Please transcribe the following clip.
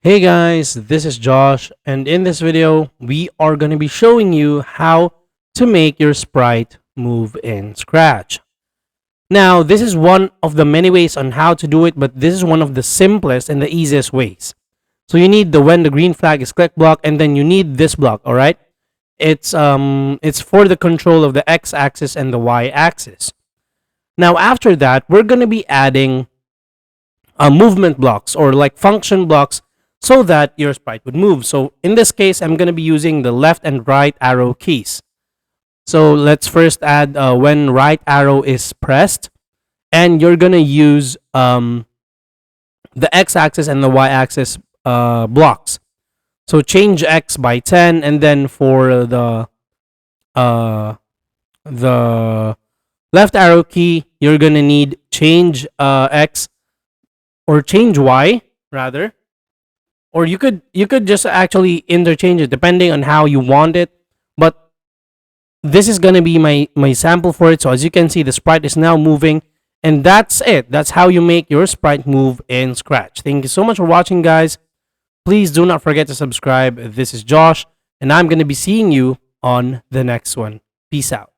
Hey guys, this is Josh, and in this video, we are going to be showing you how to make your sprite move in Scratch. Now, this is one of the many ways on how to do it, but this is one of the simplest and the easiest ways. So you need the when the green flag is click block, and then you need this block, all right? It's for the control of the x-axis and the y-axis. Now, after that, we're going to be adding movement blocks or like function blocks so that your sprite would move. So in this case, I'm going to be using the left and right arrow keys. So let's first add when right arrow is pressed, and you're going to use the x-axis and the y-axis blocks. So change x by 10, and then for the left arrow key, you're going to need change x or change y rather, or you could just actually interchange it depending on how you want it, but this is going to be my sample for it. So as you can see, the sprite is now moving, and that's it. That's how you make your sprite move in Scratch. Thank you so much for watching, guys. Please do not forget to subscribe. This is Josh, and I'm going to be seeing you on the next one. Peace out.